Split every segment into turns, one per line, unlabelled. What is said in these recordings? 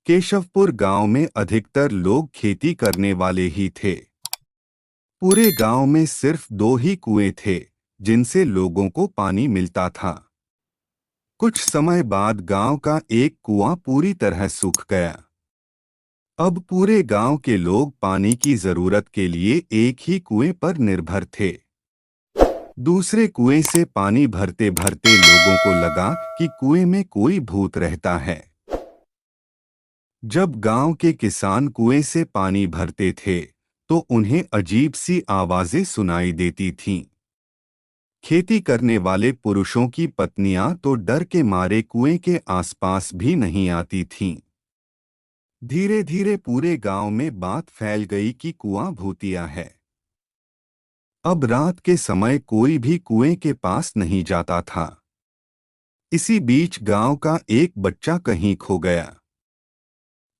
केशवपुर गांव में अधिकतर लोग खेती करने वाले ही थे। पूरे गांव में सिर्फ दो ही कुएं थे जिनसे लोगों को पानी मिलता था। कुछ समय बाद गांव का एक कुआं पूरी तरह सूख गया। अब पूरे गांव के लोग पानी की जरूरत के लिए एक ही कुएं पर निर्भर थे। दूसरे कुएं से पानी भरते भरते लोगों को लगा कि कुएं में कोई भूत रहता है। जब गांव के किसान कुएं से पानी भरते थे तो उन्हें अजीब सी आवाजें सुनाई देती थीं। खेती करने वाले पुरुषों की पत्नियां तो डर के मारे कुएं के आसपास भी नहीं आती थीं। धीरे धीरे पूरे गांव में बात फैल गई कि कुआं भूतिया है। अब रात के समय कोई भी कुएं के पास नहीं जाता था। इसी बीच गांव का एक बच्चा कहीं खो गया।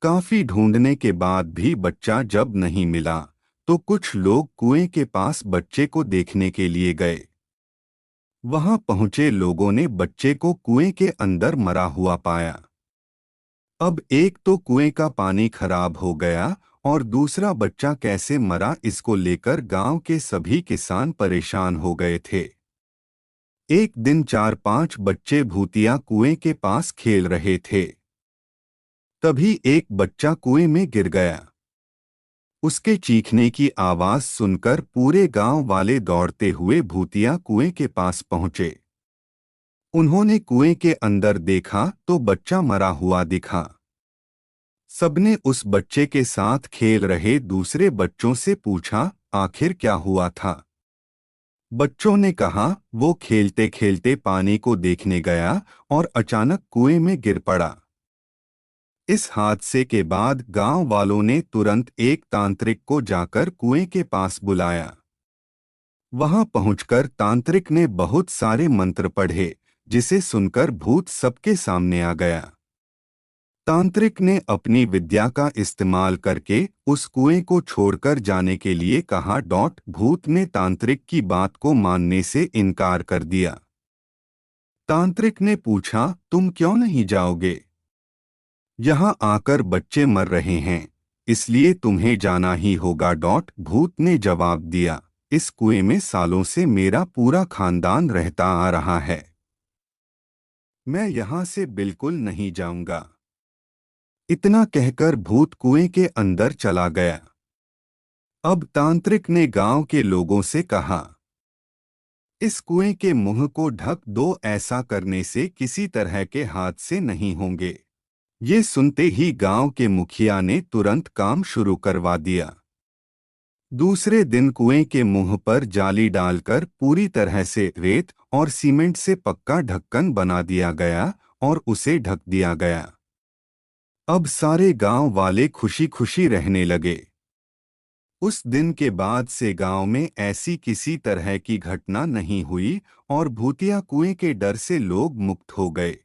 काफी ढूंढने के बाद भी बच्चा जब नहीं मिला तो कुछ लोग कुएं के पास बच्चे को देखने के लिए गए। वहां पहुंचे लोगों ने बच्चे को कुएं के अंदर मरा हुआ पाया। अब एक तो कुएं का पानी खराब हो गया और दूसरा बच्चा कैसे मरा इसको लेकर गांव के सभी किसान परेशान हो गए थे। एक दिन 4-5 बच्चे भूतिया कुएं के पास खेल रहे थे। तभी एक बच्चा कुएं में गिर गया। उसके चीखने की आवाज सुनकर पूरे गांव वाले दौड़ते हुए भूतिया कुएं के पास पहुंचे। उन्होंने कुएं के अंदर देखा तो बच्चा मरा हुआ दिखा। सबने उस बच्चे के साथ खेल रहे दूसरे बच्चों से पूछा, आखिर क्या हुआ था? बच्चों ने कहा, वो खेलते खेलते पानी को देखने गया और अचानक कुएं में गिर पड़ा। इस हादसे के बाद गांव वालों ने तुरंत एक तांत्रिक को जाकर कुएं के पास बुलाया। वहां पहुंचकर तांत्रिक ने बहुत सारे मंत्र पढ़े, जिसे सुनकर भूत सबके सामने आ गया। तांत्रिक ने अपनी विद्या का इस्तेमाल करके उस कुएं को छोड़कर जाने के लिए कहा। भूत ने तांत्रिक की बात को मानने से इनकार कर दिया। तांत्रिक ने पूछा, तुम क्यों नहीं जाओगे? यहाँ आकर बच्चे मर रहे हैं, इसलिए तुम्हें जाना ही होगा। भूत ने जवाब दिया, इस कुएं में सालों से मेरा पूरा खानदान रहता आ रहा है, मैं यहाँ से बिल्कुल नहीं जाऊंगा। इतना कहकर भूत कुएं के अंदर चला गया। अब तांत्रिक ने गांव के लोगों से कहा, इस कुएं के मुंह को ढक दो, ऐसा करने से किसी तरह के हादसे नहीं होंगे। ये सुनते ही गांव के मुखिया ने तुरंत काम शुरू करवा दिया। दूसरे दिन कुएं के मुंह पर जाली डालकर पूरी तरह से रेत और सीमेंट से पक्का ढक्कन बना दिया गया और उसे ढक दिया गया। अब सारे गांव वाले खुशी खुशी रहने लगे। उस दिन के बाद से गांव में ऐसी किसी तरह की घटना नहीं हुई और भूतिया कुएं के डर से लोग मुक्त हो गए।